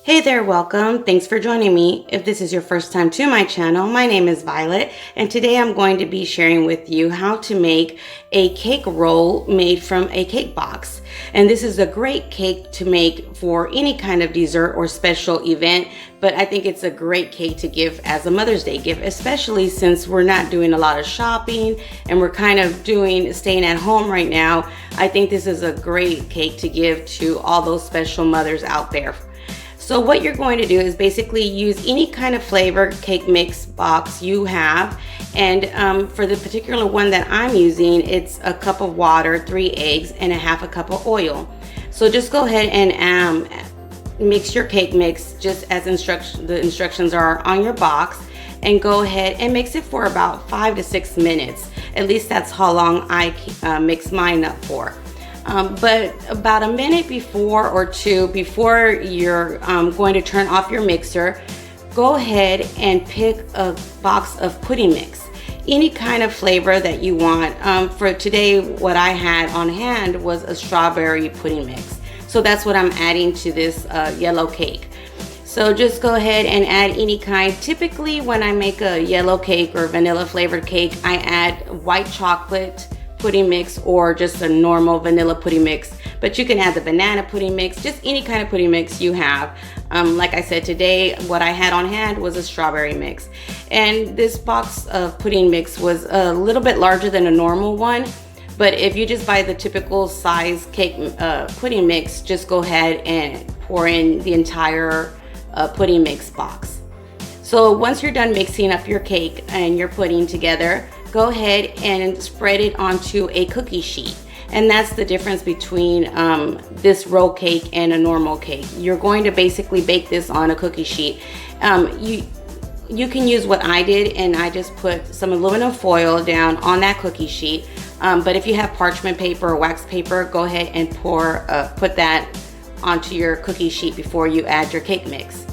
Hey there, welcome. Thanks for joining me. If this is your first time to my channel, my name is Violet, and today I'm going to be sharing with you how to make a cake roll made from a cake box. And this is a great cake to make for any kind of dessert or special event, but I think it's a great cake to give as a Mother's Day gift, especially since we're not doing a lot of shopping and we're kind of staying at home right now. I think this is a great cake to give to all those special mothers out there. So what you're going to do is basically use any kind of flavor cake mix box you have. And for the particular one that I'm using, it's a cup of water, 3 eggs, and a half a cup of oil. So just go ahead and mix your cake mix just as the instructions are on your box. And go ahead and mix it for about 5 to 6 minutes. At least that's how long I mix mine up for. But about a minute before or two before you're going to turn off your mixer, go ahead and pick a box of pudding mix, any kind of flavor that you want. For today, what I had on hand was a strawberry pudding mix. So that's what I'm adding to this yellow cake. So just go ahead and add any kind. Typically when I make a yellow cake or vanilla flavored cake, I add white chocolate pudding mix or just a normal vanilla pudding mix, but you can add the banana pudding mix, just any kind of pudding mix you have. Like I said, today what I had on hand was a strawberry mix, and this box of pudding mix was a little bit larger than a normal one. But if you just buy the typical size cake pudding mix, just go ahead and pour in the entire pudding mix box. So once you're done mixing up your cake and your pudding together, go ahead and spread it onto a cookie sheet. And that's the difference between this roll cake and a normal cake. You're going to basically bake this on a cookie sheet. You can use what I did, and I just put some aluminum foil down on that cookie sheet. But if you have parchment paper or wax paper, go ahead and put that onto your cookie sheet before you add your cake mix.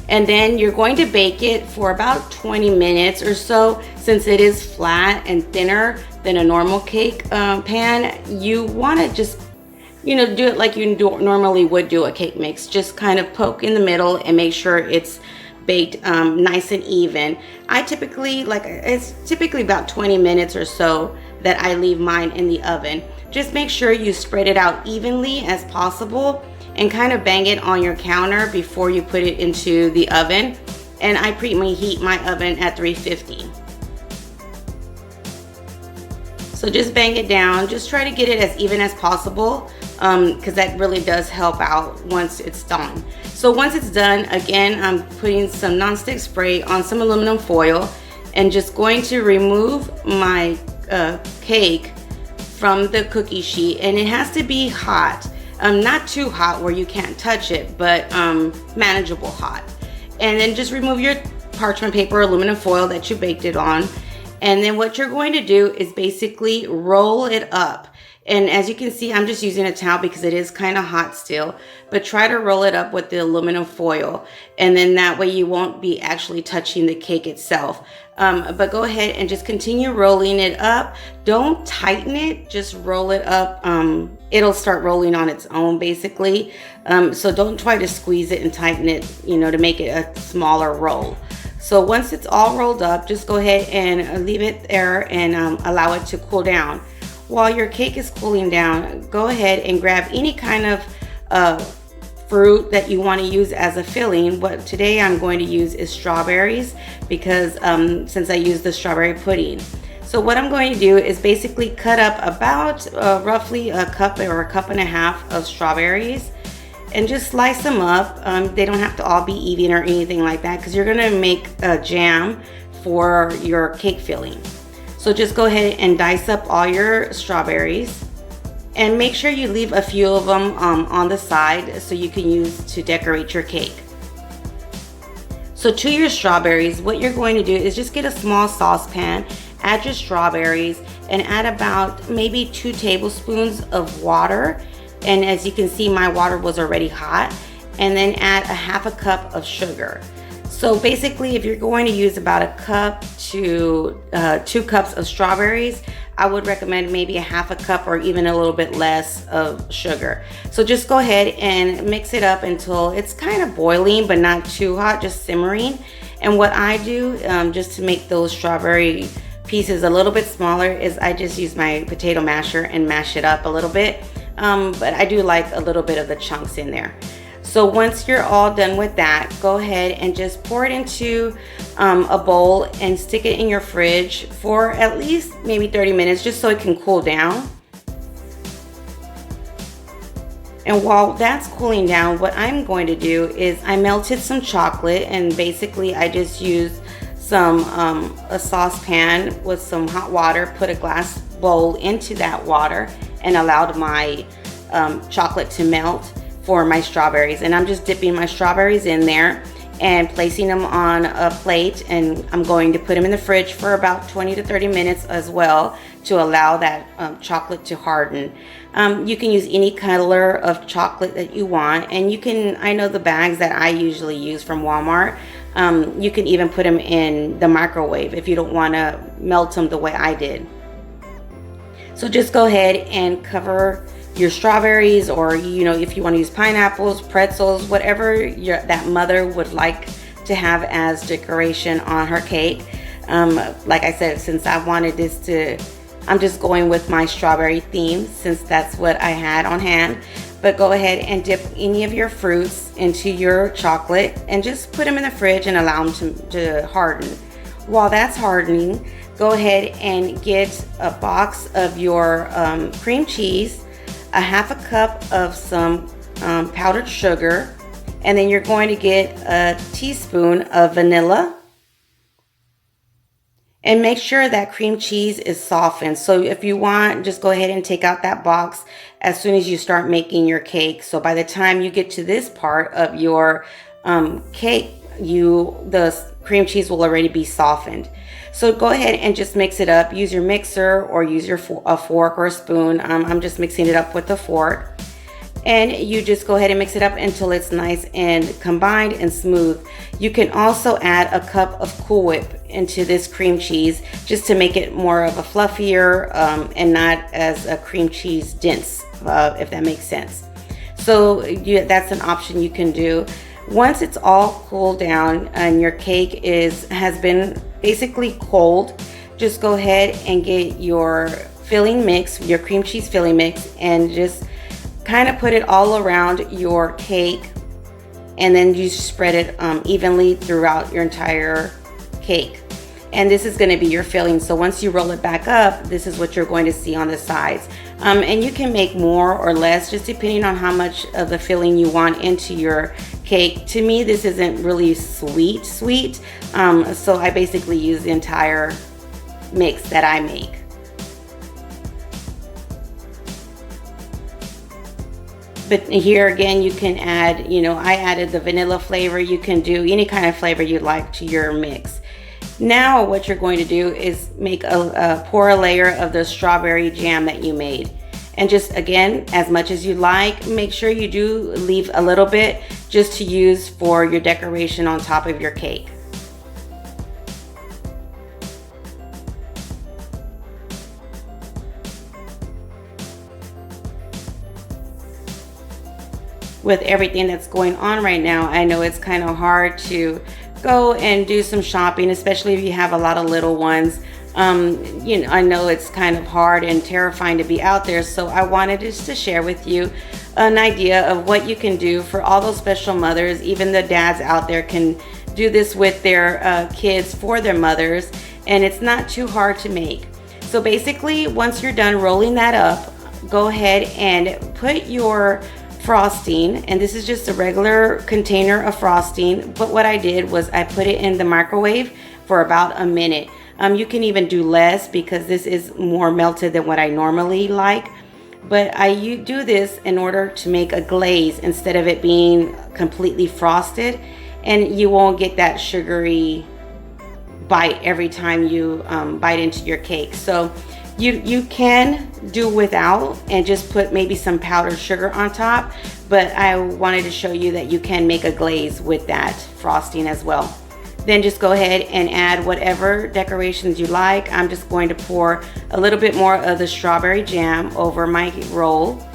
And then you're going to bake it for about 20 minutes or so. Since it is flat and thinner than a normal cake pan, you want to just, do it like you normally would do a cake mix. Just kind of poke in the middle and make sure it's baked nice and even. It's typically about 20 minutes or so that I leave mine in the oven. Just make sure you spread it out evenly as possible and kind of bang it on your counter before you put it into the oven. And I preheat my oven at 350. So just bang it down. Just try to get it as even as possible, because that really does help out once it's done. So once it's done, again, I'm putting some nonstick spray on some aluminum foil and just going to remove my cake from the cookie sheet. And it has to be hot. Not too hot where you can't touch it, but manageable hot. And then just remove your parchment paper, aluminum foil that you baked it on. And then what you're going to do is basically roll it up. And as you can see, I'm just using a towel because it is kind of hot still, but try to roll it up with the aluminum foil. And then that way you won't be actually touching the cake itself. But go ahead and just continue rolling it up. Don't tighten it, just roll it up. It'll start rolling on its own basically. So don't try to squeeze it and tighten it, to make it a smaller roll. So once it's all rolled up, just go ahead and leave it there and allow it to cool down. While your cake is cooling down, go ahead and grab any kind of fruit that you want to use as a filling. What today I'm going to use is strawberries because since I use the strawberry pudding. So what I'm going to do is basically cut up about roughly a cup or a cup and a half of strawberries and just slice them up. They don't have to all be even or anything like that because you're going to make a jam for your cake filling. So just go ahead and dice up all your strawberries and make sure you leave a few of them on the side so you can use to decorate your cake. So to your strawberries, what you're going to do is just get a small saucepan, add your strawberries, and add about maybe 2 tablespoons of water. And as you can see, my water was already hot. And then add a half a cup of sugar. So basically, if you're going to use about a cup to 2 cups of strawberries, I would recommend maybe a half a cup or even a little bit less of sugar. So just go ahead and mix it up until it's kind of boiling, but not too hot, just simmering. And what I do, just to make those strawberry pieces a little bit smaller, is I just use my potato masher and mash it up a little bit. But I do like a little bit of the chunks in there. So once you're all done with that, go ahead and just pour it into a bowl and stick it in your fridge for at least maybe 30 minutes, just so it can cool down. And while that's cooling down, what I'm going to do is I melted some chocolate, and basically I just used some a saucepan with some hot water, put a glass bowl into that water and allowed my chocolate to melt for my strawberries. And I'm just dipping my strawberries in there and placing them on a plate, and I'm going to put them in the fridge for about 20 to 30 minutes as well to allow that chocolate to harden. You can use any color of chocolate that you want, and you can, I know the bags that I usually use from Walmart, you can even put them in the microwave if you don't want to melt them the way I did. So just go ahead and cover your strawberries, or if you want to use pineapples, pretzels, whatever that mother would like to have as decoration on her cake. Like I said, since I wanted this to, I'm just going with my strawberry theme since that's what I had on hand. But go ahead and dip any of your fruits into your chocolate and just put them in the fridge and allow them to harden. While that's hardening, go ahead and get a box of your cream cheese, a half a cup of some powdered sugar, and then you're going to get a teaspoon of vanilla. And make sure that cream cheese is softened. So if you want, just go ahead and take out that box as soon as you start making your cake. So by the time you get to this part of your cake, the cream cheese will already be softened. So go ahead and just mix it up. Use your mixer or use a fork or a spoon. I'm just mixing it up with a fork. And you just go ahead and mix it up until it's nice and combined and smooth. You can also add a cup of Cool Whip into this cream cheese just to make it more of a fluffier and not as a cream cheese dense, if that makes sense. So that's an option you can do. Once it's all cooled down and your cake has been basically cold, just go ahead and get your filling mix, your cream cheese filling mix, and just kind of put it all around your cake, and then you spread it evenly throughout your entire cake. And this is going to be your filling. So once you roll it back up, this is what you're going to see on the sides. And you can make more or less just depending on how much of the filling you want into your cake. To me, this isn't really sweet. So I basically use the entire mix that I make. But here again, you can add, I added the vanilla flavor. You can do any kind of flavor you like to your mix. Now what you're going to do is make pour a layer of the strawberry jam that you made. And just again, as much as you like, make sure you do leave a little bit just to use for your decoration on top of your cake. With everything that's going on right now, I know it's kind of hard to go and do some shopping, especially if you have a lot of little ones. I know it's kind of hard and terrifying to be out there, so I wanted just to share with you an idea of what you can do for all those special mothers. Even the dads out there can do this with their kids for their mothers, and it's not too hard to make. So basically, once you're done rolling that up, go ahead and put your frosting, and this is just a regular container of frosting, but what I did was I put it in the microwave for about a minute. You can even do less because this is more melted than what I normally like, but I do this in order to make a glaze instead of it being completely frosted, and you won't get that sugary bite every time you bite into your cake. So you can do without and just put maybe some powdered sugar on top, but I wanted to show you that you can make a glaze with that frosting as well. Then just go ahead and add whatever decorations you like. I'm just going to pour a little bit more of the strawberry jam over my roll.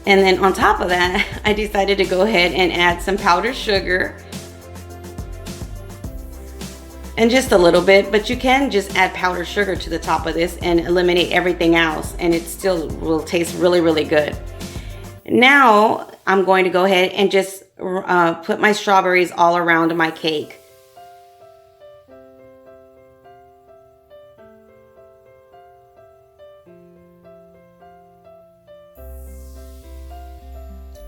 And then on top of that, I decided to go ahead and add some powdered sugar. And just a little bit, but you can just add powdered sugar to the top of this and eliminate everything else, and it still will taste really, really good. Now I'm going to go ahead and just put my strawberries all around my cake.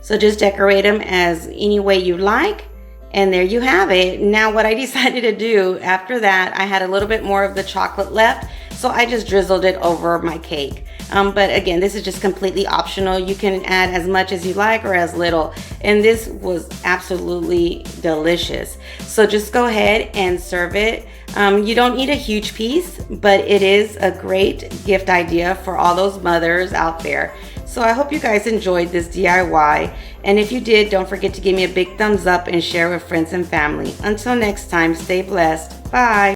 So just decorate them as any way you like. And there you have it. Now what I decided to do after that, I had a little bit more of the chocolate left, so I just drizzled it over my cake. But again, this is just completely optional. You can add as much as you like or as little. And this was absolutely delicious. So just go ahead and serve it. You don't need a huge piece, but it is a great gift idea for all those mothers out there. So I hope you guys enjoyed this DIY. And if you did, don't forget to give me a big thumbs up and share with friends and family. Until next time, stay blessed. Bye.